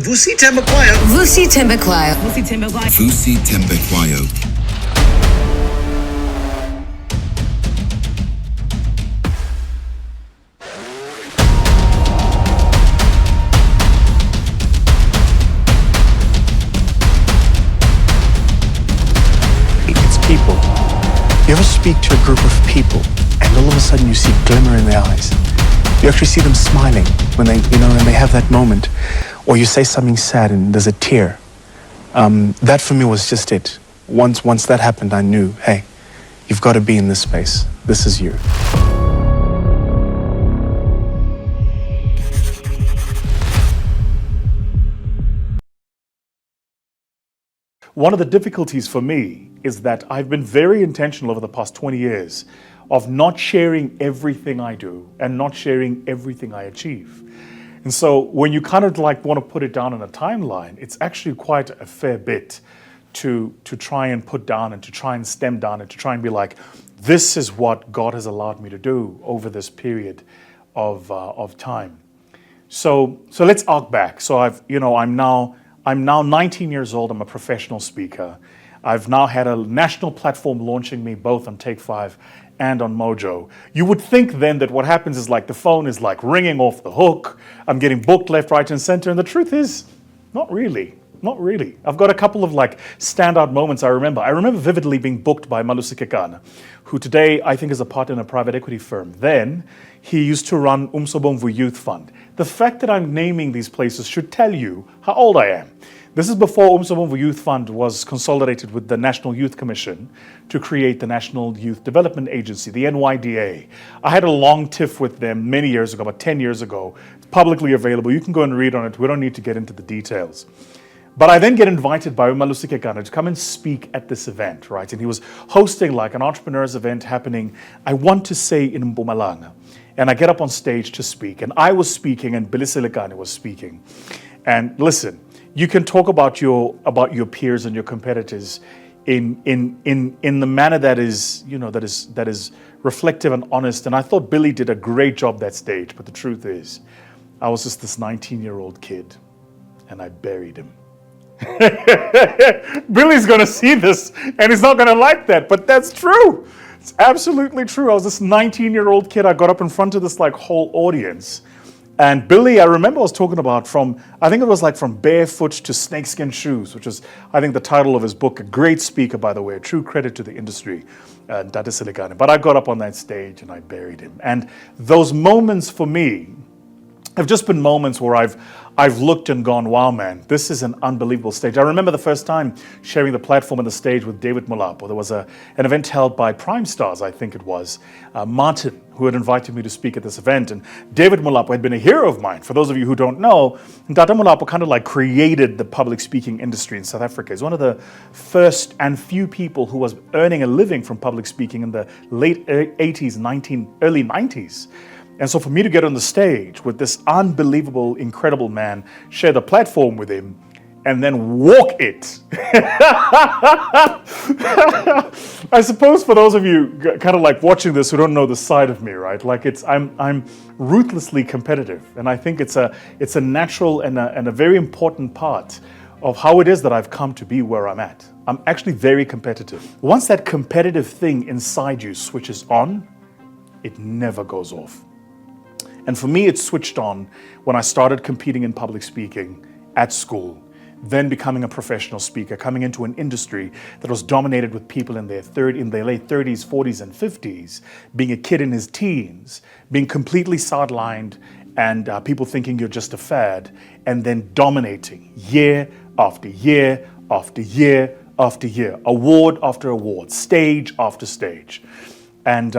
Vusi Thembekwayo. Vusi Thembekwayo. Vusi Thembekwayo. Vusi Thembekwayo. It's people. You ever speak to a group of people and all of a sudden you see glimmer in their eyes? You actually see them smiling when they have that moment. Or you say something sad and there's a tear. That for me was just it. Once that happened, I knew, hey, you've got to be in this space. This is you. One of the difficulties for me is that I've been very intentional over the past 20 years of not sharing everything I do and not sharing everything I achieve. And so when you kind of like want to put it down in a timeline, it's actually quite a fair bit to try and put down and to try and stem down and to try and be like, this is what God has allowed me to do over this period of time. So let's arc back. So I'm now 19 years old. I'm a professional speaker. I've now had a national platform launching me both on Take 5 and on Mojo. You would think then that what happens is like the phone is like ringing off the hook. I'm getting booked left, right, and center. And the truth is, not really. Not really. I've got a couple of like standout moments I remember. I remember vividly being booked by Vusi Thembekwayo, who today I think is a partner in a private equity firm. Then he used to run Umsobomvu Youth Fund. The fact that I'm naming these places should tell you how old I am. This is before Umsobomvu Youth Fund was consolidated with the National Youth Commission to create the National Youth Development Agency, the NYDA. I had a long tiff with them many years ago, about 10 years ago. It's publicly available. You can go and read on it. We don't need to get into the details. But I then get invited by Vusi Thembekwayo to come and speak at this event, right? And he was hosting like an entrepreneurs event happening, I want to say in Mpumalanga. And I get up on stage to speak. And I was speaking and Billy Silikane was speaking. And listen, you can talk about your peers and your competitors in the manner that is reflective and honest. And I thought Billy did a great job that stage. But the truth is, I was just this 19-year-old kid, and I buried him. Billy's gonna see this, and he's not gonna like that. But that's true. It's absolutely true. I was this 19-year-old kid. I got up in front of this like whole audience. And Billy, I remember I was talking about from barefoot to snakeskin shoes, which is, I think, the title of his book. A great speaker, by the way, a true credit to the industry, Dada Silikane. But I got up on that stage and I buried him. And those moments for me have just been moments where I've looked and gone, wow, man, this is an unbelievable stage. I remember the first time sharing the platform and the stage with David Molapo. There was an event held by Prime Stars, I think it was, Martin, who had invited me to speak at this event. And David Molapo had been a hero of mine. For those of you who don't know, Dada Molapo kind of like created the public speaking industry in South Africa. He's one of the first and few people who was earning a living from public speaking in the late 80s, early 90s. And so for me to get on the stage with this unbelievable, incredible man, share the platform with him, and then walk it. I suppose for those of you kind of like watching this who don't know the side of me, right? Like I'm ruthlessly competitive. And I think it's a natural and a very important part of how it is that I've come to be where I'm at. I'm actually very competitive. Once that competitive thing inside you switches on, it never goes off. And for me, it switched on when I started competing in public speaking at school, then becoming a professional speaker, coming into an industry that was dominated with people in their late 30s, 40s, and 50s, being a kid in his teens, being completely sidelined, and people thinking you're just a fad, and then dominating year after year after year after year, award after award, stage after stage. And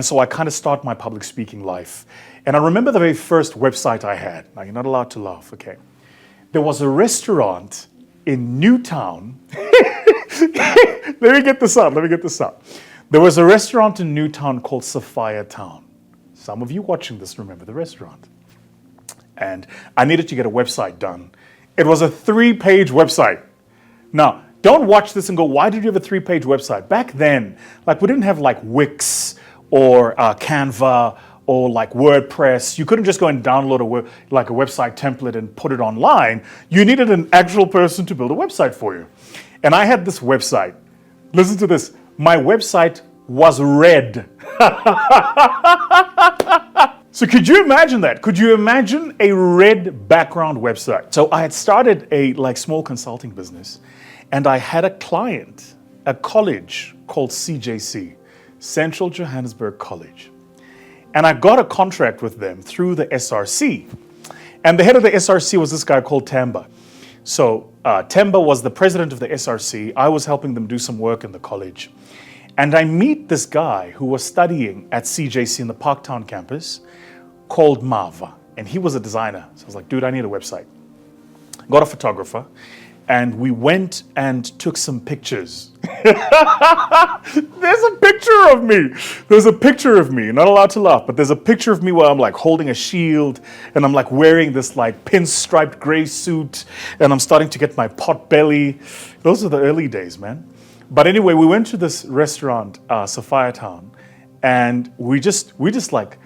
so I kind of start my public speaking life. And I remember the very first website I had. Now, you're not allowed to laugh, okay? There was a restaurant in Newtown. Let me get this out. There was a restaurant in Newtown called Sapphire Town. Some of you watching this remember the restaurant. And I needed to get a website done. It was a 3-page website. Now, don't watch this and go, why did you have a 3-page website? Back then, like we didn't have like Wix or Canva or like WordPress. You couldn't just go and download like a website template and put it online. You needed an actual person to build a website for you. And I had this website. Listen to this. My website was red. So could you imagine that? Could you imagine a red background website? So I had started a like small consulting business, and I had a client, a college called CJC, Central Johannesburg College. And I got a contract with them through the SRC. And the head of the SRC was this guy called Tamba. So Temba was the president of the SRC. I was helping them do some work in the college. And I meet this guy who was studying at CJC in the Parktown campus called Mava. And he was a designer. So I was like, dude, I need a website. Got a photographer. And we went and took some pictures. There's a picture of me. There's a picture of me. Not allowed to laugh, but there's a picture of me where I'm like holding a shield and I'm like wearing this like pinstriped gray suit and I'm starting to get my pot belly. Those are the early days, man. But anyway, we went to this restaurant, Sophia Town, and we just like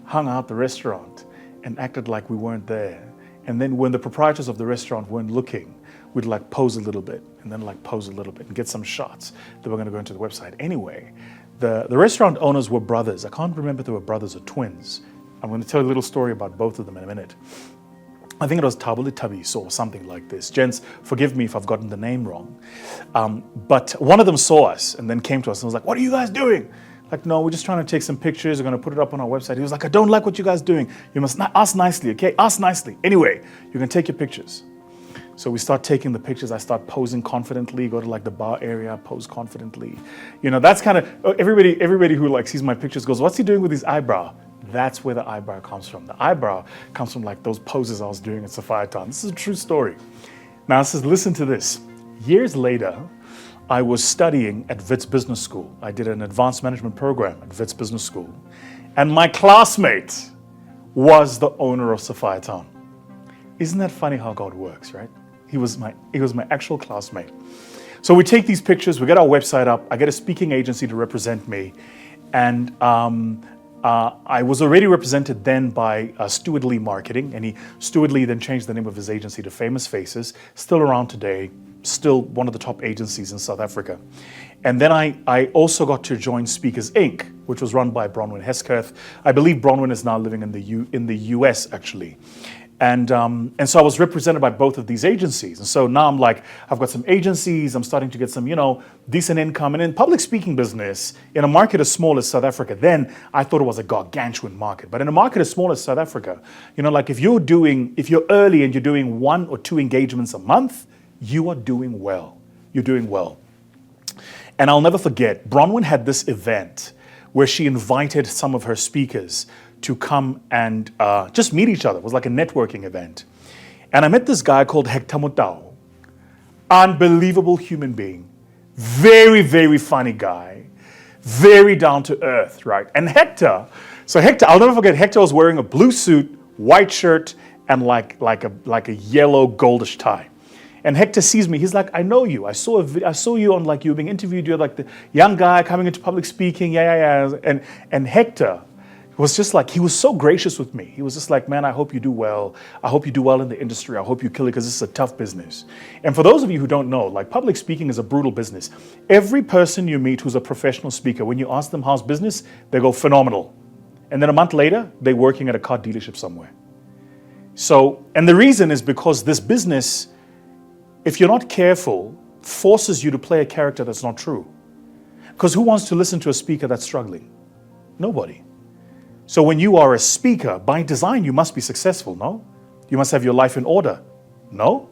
hung out the restaurant and acted like we weren't there. And then when the proprietors of the restaurant weren't looking, we'd like pose a little bit and then like pose a little bit and get some shots that were going to go into the website. Anyway, the restaurant owners were brothers. I can't remember if they were brothers or twins. I'm going to tell you a little story about both of them in a minute. I think it was Tabuli Tabis or something like this. Gents, forgive me if I've gotten the name wrong. But one of them saw us and then came to us and was like, what are you guys doing? Like, no, we're just trying to take some pictures. We're going to put it up on our website. He was like, I don't like what you guys are doing. You must ask nicely, okay? Ask nicely. Anyway, you can take your pictures. So we start taking the pictures. I start posing confidently, go to like the bar area, pose confidently. You know, that's kind of, everybody who like sees my pictures goes, what's he doing with his eyebrow? That's where the eyebrow comes from. The eyebrow comes from like those poses I was doing at Sophia Town. This is a true story. Now, listen to this. Years later, I was studying at Wits Business School. I did an advanced management program at Wits Business School. And my classmate was the owner of Sophia Town. Isn't that funny how God works, right? He was my actual classmate. So we take these pictures, we get our website up, I get a speaking agency to represent me. And I was already represented then by Stuart Lee Marketing, and Stuart Lee then changed the name of his agency to Famous Faces, still around today, still one of the top agencies in South Africa. And then I also got to join Speakers Inc., which was run by Bronwyn Hesketh. I believe Bronwyn is now living in the US actually. And so I was represented by both of these agencies. And so now I'm like, I've got some agencies, I'm starting to get some, decent income. And in public speaking business, in a market as small as South Africa, then I thought it was a gargantuan market. But in a market as small as South Africa, like if you're early and you're doing 1 or 2 engagements a month, you are doing well. You're doing well. And I'll never forget, Bronwyn had this event where she invited some of her speakers to come and just meet each other. It was like a networking event. And I met this guy called Hector Mutau. Unbelievable human being. Very, very funny guy. Very down to earth, right? And Hector, I'll never forget, Hector was wearing a blue suit, white shirt, and like a yellow goldish tie. And Hector sees me. He's like, I know you. I saw you on like you were being interviewed. You're like the young guy coming into public speaking. Yeah. And Hector was just like, he was so gracious with me. He was just like, man, I hope you do well. I hope you do well in the industry. I hope you kill it because this is a tough business. And for those of you who don't know, like public speaking is a brutal business. Every person you meet who's a professional speaker, when you ask them how's business, they go phenomenal. And then a month later, they're working at a car dealership somewhere. So, and the reason is because this business, if you're not careful, forces you to play a character that's not true. Because who wants to listen to a speaker that's struggling? Nobody. So when you are a speaker, by design, you must be successful, no? You must have your life in order, no?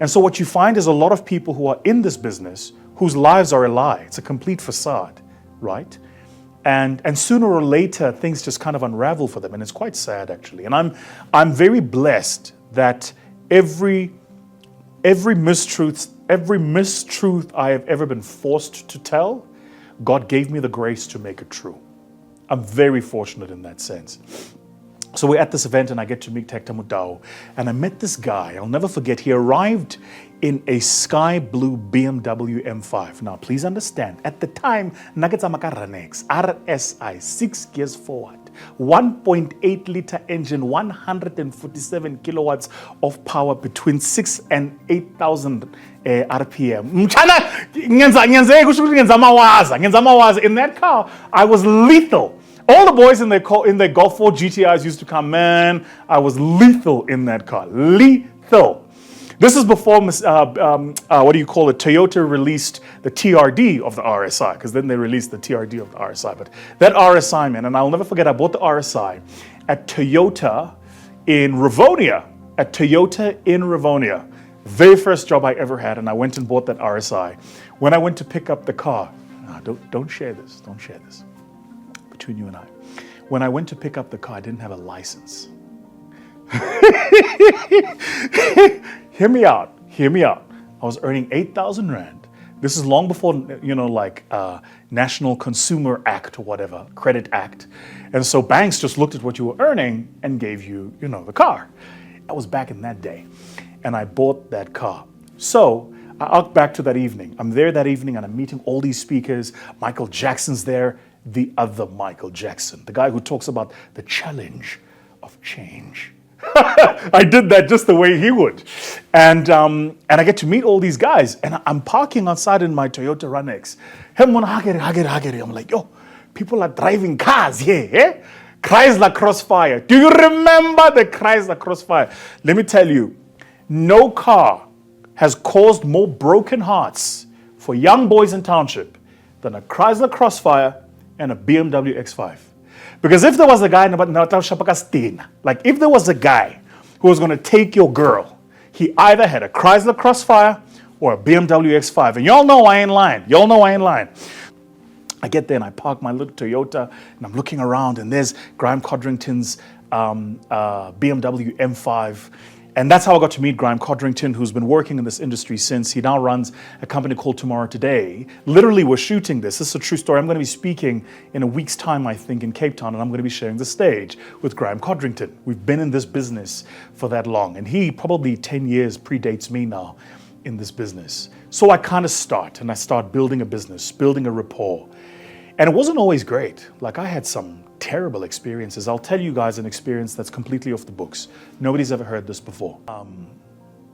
And so what you find is a lot of people who are in this business whose lives are a lie. It's a complete facade, right? And sooner or later, things just kind of unravel for them, and it's quite sad, actually. And I'm very blessed that every mistruth I have ever been forced to tell, God gave me the grace to make it true. I'm very fortunate in that sense. So we're at this event and I get to meet Hector Mutau. And I met this guy, I'll never forget, he arrived in a sky blue BMW M5. Now please understand, at the time, RSI, 6 gears forward. 1.8 liter engine, 147 kilowatts of power between 6 and 8,000 RPM. In that car, I was lethal. All the boys in their Golf 4 GTIs used to come, man, I was lethal in that car. Lethal. This is before, Toyota released the TRD of the RSI, because then they released the TRD of the RSI. But that RSI, man, and I'll never forget, I bought the RSI at Toyota in Rivonia. Very first job I ever had, and I went and bought that RSI. When I went to pick up the car, don't share this, between you and I. When I went to pick up the car, I didn't have a license. Hear me out. I was earning 8,000 Rand. This is long before, National Consumer Act or whatever, Credit Act. And so banks just looked at what you were earning and gave you, the car. That was back in that day. And I bought that car. So I arc back to that evening. I'm there that evening and I'm meeting all these speakers. Michael Jackson's there, the other Michael Jackson, the guy who talks about the challenge of change. I did that just the way he would. And I get to meet all these guys. And I'm parking outside in my Toyota Runex. I'm like, yo, people are driving cars here. Eh? Chrysler Crossfire. Do you remember the Chrysler Crossfire? Let me tell you, no car has caused more broken hearts for young boys in Township than a Chrysler Crossfire and a BMW X5. Because if there was a guy, if there was a guy who was going to take your girl, he either had a Chrysler Crossfire or a BMW X5. And y'all know I ain't lying. I get there and I park my little Toyota and I'm looking around and there's Graham Codrington's BMW M5. And that's how I got to meet Graham Codrington, who's been working in this industry since. He now runs a company called Tomorrow Today. Literally, we're shooting this. This is a true story. I'm going to be speaking in a week's time, I think, in Cape Town, and I'm going to be sharing the stage with Graham Codrington. We've been in this business for that long, and he probably 10 years predates me now in this business. So I kind of start building a business, building a rapport. And it wasn't always great. Like, I had some terrible experiences. I'll tell you guys an experience that's completely off the books. Nobody's ever heard this before.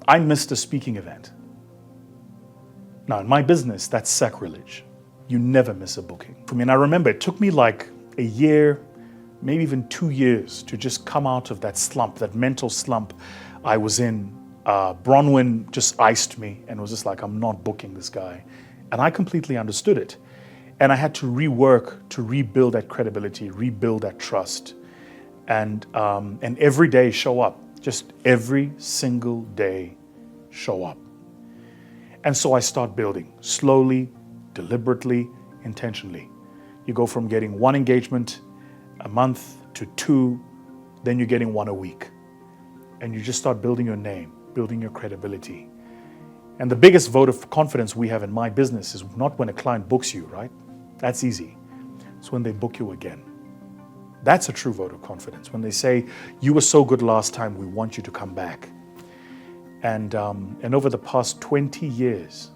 I missed a speaking event. Now, in my business, that's sacrilege. You never miss a booking. I mean, I remember it took me like a year, maybe even 2 years to just come out of that slump, that mental slump I was in. Bronwyn just iced me and was just like, I'm not booking this guy. And I completely understood it. And I had to rework to rebuild that credibility, rebuild that trust, and every day show up. Just every single day show up. And so I start building slowly, deliberately, intentionally. You go from getting one engagement a month to 2, then you're getting 1 a week. And you just start building your name, building your credibility. And the biggest vote of confidence we have in my business is not when a client books you, right? That's easy. It's when they book you again. That's a true vote of confidence. When they say, you were so good last time, we want you to come back. And over the past 20 years,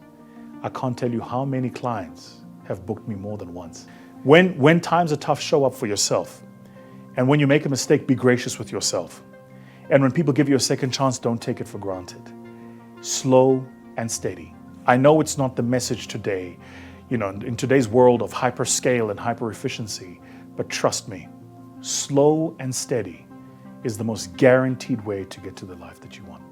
I can't tell you how many clients have booked me more than once. When times are tough, show up for yourself. And when you make a mistake, be gracious with yourself. And when people give you a second chance, don't take it for granted. Slow and steady. I know it's not the message today, in today's world of hyperscale and hyper efficiency, but trust me, slow and steady is the most guaranteed way to get to the life that you want.